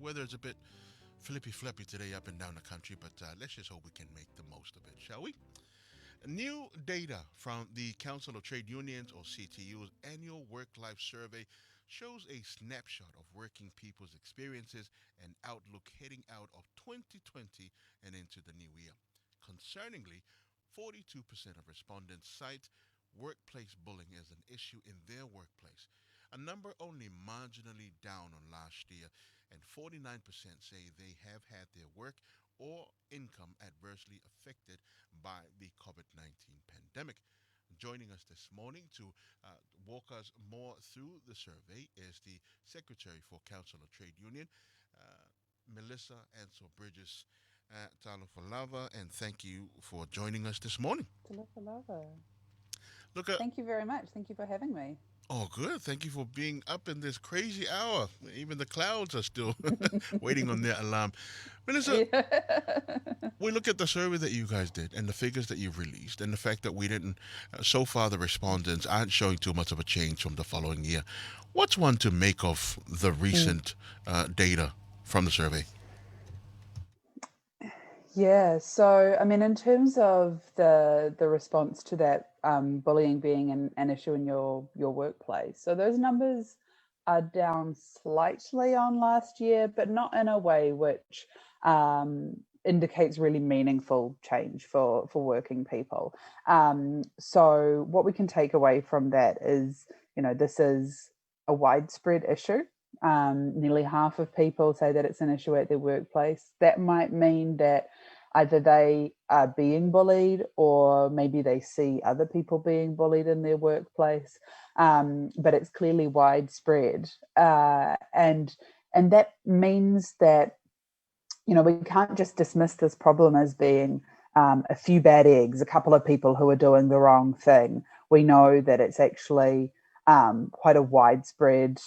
weather is a bit flippy today up and down the country, but let's just hope we can make the most of it, shall we? New data from the Council of Trade Unions, or CTU's annual work life survey shows a snapshot of working people's experiences and outlook heading out of 2020 and into the new year. Concerningly, 42% of respondents cite workplace bullying as an issue in their workplace, a number only marginally down on last year, and 49% say they have had their work or income adversely affected by the COVID 19 pandemic. Joining us this morning to walk us more through the survey is the Secretary for Council of Trade Union, uh, Melissa Ansell-Bridges. Talo Falava, and thank you for joining us this morning. Lava. Look, Thank you very much. Thank you for having me. oh, good. Thank you for being up in this crazy hour. Even the clouds are still waiting on their alarm. Melissa, Yeah. we look at the survey that you guys did and the figures that you've released and the fact that we didn't, so far the respondents aren't showing too much of a change from the following year. What's one to make of the Mm. recent data from the survey? Yeah, so I mean, in terms of the response to that bullying being an issue in your workplace, so those numbers are down slightly on last year, but not in a way which indicates really meaningful change for working people. So what we can take away from that is, this is a widespread issue. Nearly half of people say that it's an issue at their workplace. That might mean that either they are being bullied or maybe they see other people being bullied in their workplace, but it's clearly widespread, and that means that we can't just dismiss this problem as being a few bad eggs, a couple of people who are doing the wrong thing. We know that it's actually quite a widespread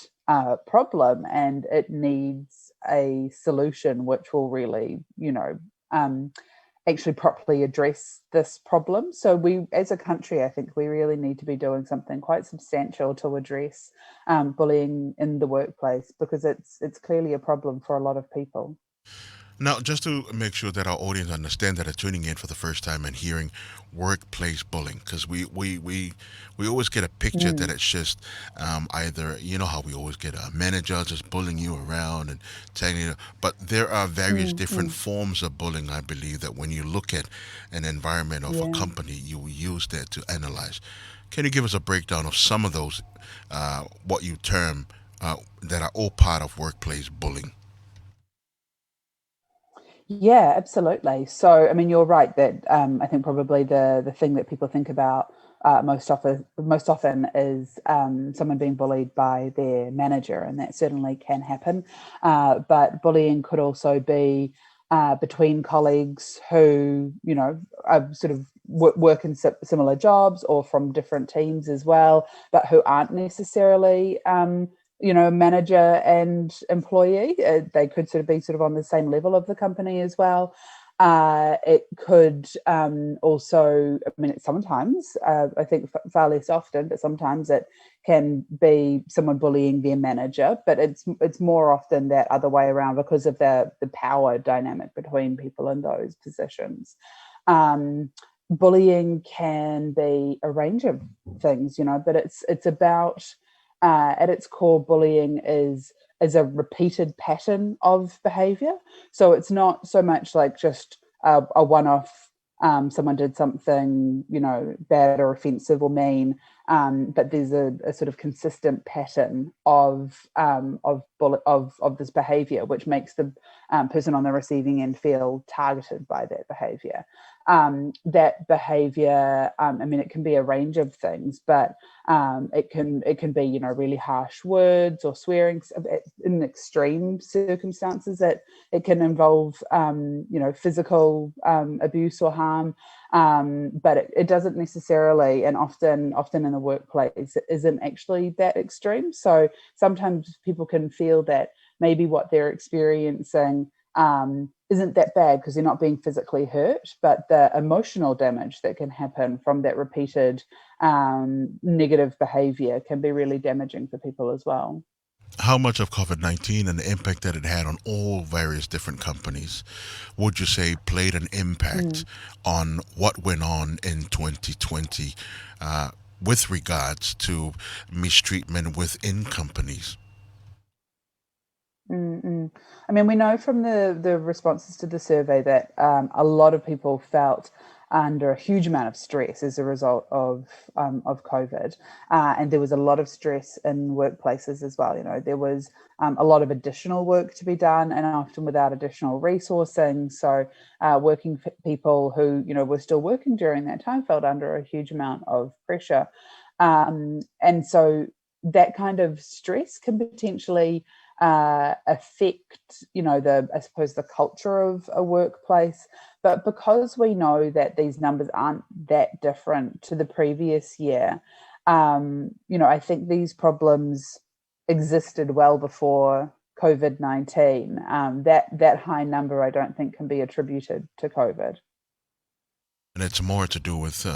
problem, and it needs a solution which will really, um, actually properly address this problem. So we, as a country, I think we really need to be doing something quite substantial to address bullying in the workplace, because it's clearly a problem for a lot of people. Now, just to make sure that our audience understand that are tuning in for the first time and hearing workplace bullying, because we always get a picture that Mm, it's just either, you know how we always get a manager just bullying you around and telling you, but there are various mm, different mm. forms of bullying. I believe that when you look at an environment of a Yeah. company, you will use that to analyze. Can you give us a breakdown of some of those, what you term, that are all part of workplace bullying? Yeah, absolutely. So, I mean, you're right that I think probably the thing that people think about most often is someone being bullied by their manager, and that certainly can happen. But bullying could also be between colleagues who, are sort of work in similar jobs or from different teams as well, but who aren't necessarily manager and employee. They could sort of be sort of on the same level of the company as well. It could also, I mean, sometimes, I think far less often, but sometimes it can be someone bullying their manager, but it's more often that other way around, because of the power dynamic between people in those positions. Um, Bullying can be a range of things, but it's about, at its core, bullying is a repeated pattern of behavior. So it's not so much like just a one-off. Someone did something, bad or offensive or mean, but there's a sort of consistent pattern of this behavior, which makes the person on the receiving end feel targeted by that behavior. That behavior, I mean, it can be a range of things, but it can be, really harsh words or swearing. In extreme circumstances, it can involve, physical abuse or harm. But it doesn't necessarily, and often in the workplace, it isn't actually that extreme. So sometimes people can feel that maybe what they're experiencing isn't that bad because they're not being physically hurt, but the emotional damage that can happen from that repeated negative behavior can be really damaging for people as well. How much of COVID-19 and the impact that it had on all various different companies would you say played an impact Mm. on what went on in 2020 uh, with regards to mistreatment within companies? Mm. I mean, we know from the responses to the survey that a lot of people felt under a huge amount of stress as a result of COVID, and there was a lot of stress in workplaces as well. You know, there was a lot of additional work to be done, and often without additional resourcing. So, people who were still working during that time felt under a huge amount of pressure, and so that kind of stress can potentially affect, the I suppose the culture of a workplace. But because we know that these numbers aren't that different to the previous year, I think these problems existed well before COVID-19. That high number, I don't think, can be attributed to COVID. And it's more to do with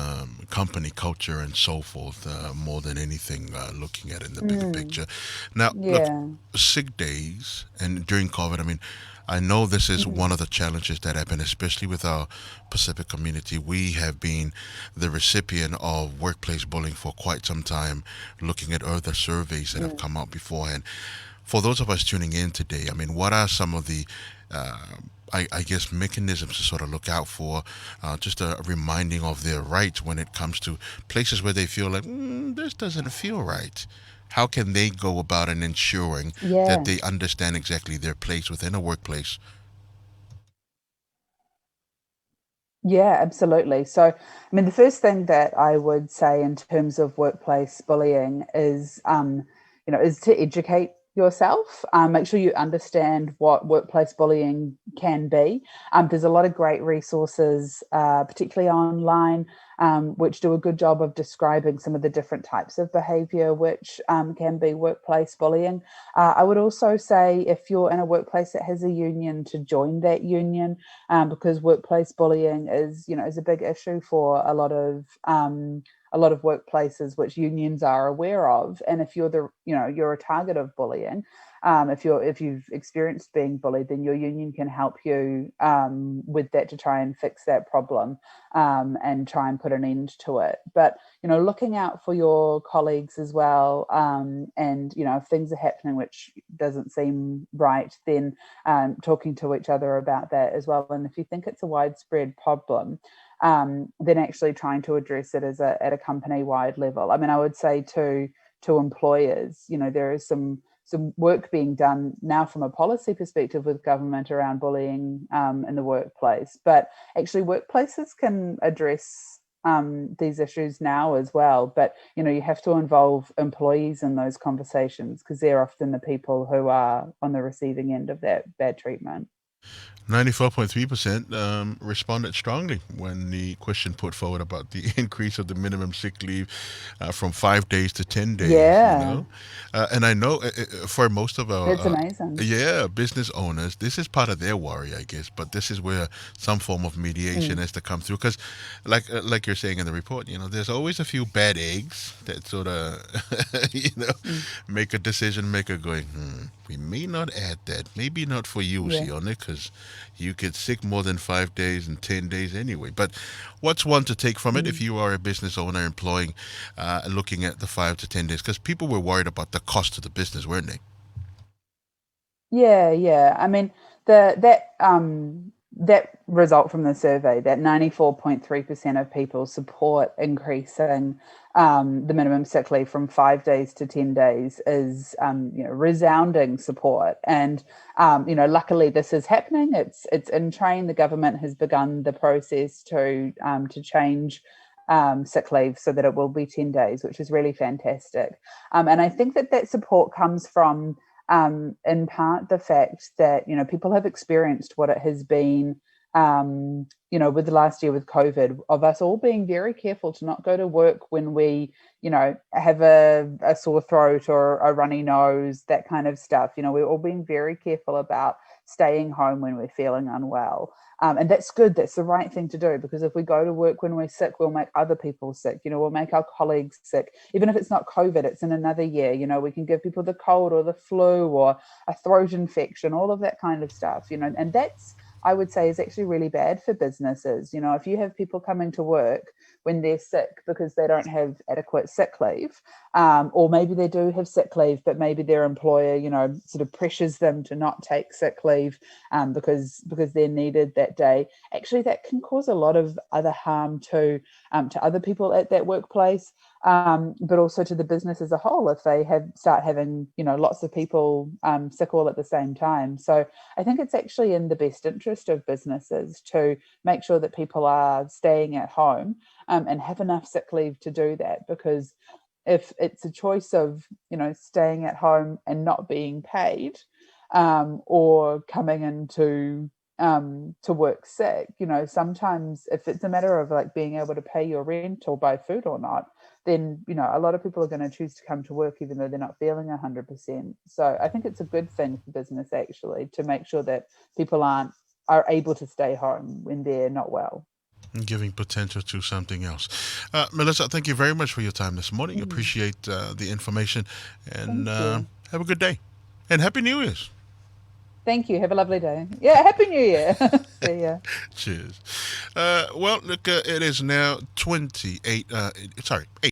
company culture and so forth, more than anything, looking at it in the bigger Mm, picture. Now, look, yeah. sick days and during COVID, I mean, I know this is Mm, one of the challenges that happen, especially with our Pacific community. We have been the recipient of workplace bullying for quite some time, looking at other surveys that have mm. come out beforehand. For those of us tuning in today, I mean, what are some of the uh, I guess mechanisms to sort of look out for, just a reminding of their rights when it comes to places where they feel like this doesn't feel right. How can they go about and ensuring that Yeah. they understand exactly their place within a workplace? Yeah, absolutely. So, I mean, the first thing that I would say in terms of workplace bullying is to educate yourself. Make sure you understand what workplace bullying can be. There's a lot of great resources, particularly online, which do a good job of describing some of the different types of behavior which can be workplace bullying. I would also say if you're in a workplace that has a union, to join that union, because workplace bullying is a big issue for a lot of workplaces which unions are aware of. And if you're a target of bullying, if you've experienced being bullied, then your union can help you with that to try and fix that problem, and try and put an end to it. But looking out for your colleagues as well, and if things are happening which doesn't seem right, then talking to each other about that as well. And if you think it's a widespread problem, then actually trying to address it at a company wide level. I mean, I would say to employers, there is some work being done now from a policy perspective with government around bullying in the workplace, but actually workplaces can address these issues now as well. But you have to involve employees in those conversations because they're often the people who are on the receiving end of that bad treatment. 94.3% responded strongly when the question put forward about the increase of the minimum sick leave from 5 days to 10 days, you Yeah, know? And I know for most of our, it's amazing. yeah, business owners, this is part of their worry, I guess, but this is where some form of mediation Mm, has to come through. Because, like you're saying in the report, there's always a few bad eggs that sort of, you know, mm, make a decision maker going, we may not add that. Maybe not for you, yeah. Sione, because you get sick more than 5 days and 10 days anyway. But what's one to take from it if Mm. you are a business owner employing, looking at the 5 to 10 days? Because people were worried about the cost to the business, weren't they? Yeah, yeah. I mean, that result from the survey, that 94.3% of people support increasing the minimum sick leave from 5 days to 10 days is resounding support. And luckily this is happening. It's in train. The government has begun the process to change sick leave so that it will be 10 days, which is really fantastic. And I think that support comes from in part the fact that people have experienced what it has been with the last year with COVID, of us all being very careful to not go to work when we, have a sore throat or a runny nose, that kind of stuff. We're all being very careful about staying home when we're feeling unwell. And that's good. That's the right thing to do, because if we go to work when we're sick, we'll make other people sick. We'll make our colleagues sick. Even if it's not COVID, it's in another year. We can give people the cold or the flu or a throat infection, all of that kind of stuff. And that's, I would say, is actually really bad for businesses. If you have people coming to work when they're sick because they don't have adequate sick leave, or maybe they do have sick leave, but maybe their employer, sort of pressures them to not take sick leave because they're needed that day. Actually, that can cause a lot of other harm to other people at that workplace, but also to the business as a whole if they start having lots of people sick all at the same time. So I think it's actually in the best interest of businesses to make sure that people are staying at home and have enough sick leave to do that, because if it's a choice of staying at home and not being paid, or coming into to work sick, sometimes if it's a matter of like being able to pay your rent or buy food or not, then a lot of people are going to choose to come to work even though they're not feeling 100%. So I think it's a good thing for business actually to make sure that people are able to stay home when they're not well. Giving potential to something else. Melissa, thank you very much for your time this morning. Mm, Appreciate the information, and thank you. have a good day. And Happy New Year's. Thank you. Have a lovely day. Yeah, Happy New Year. See ya. Cheers. Well, look, it is now 28, sorry, 8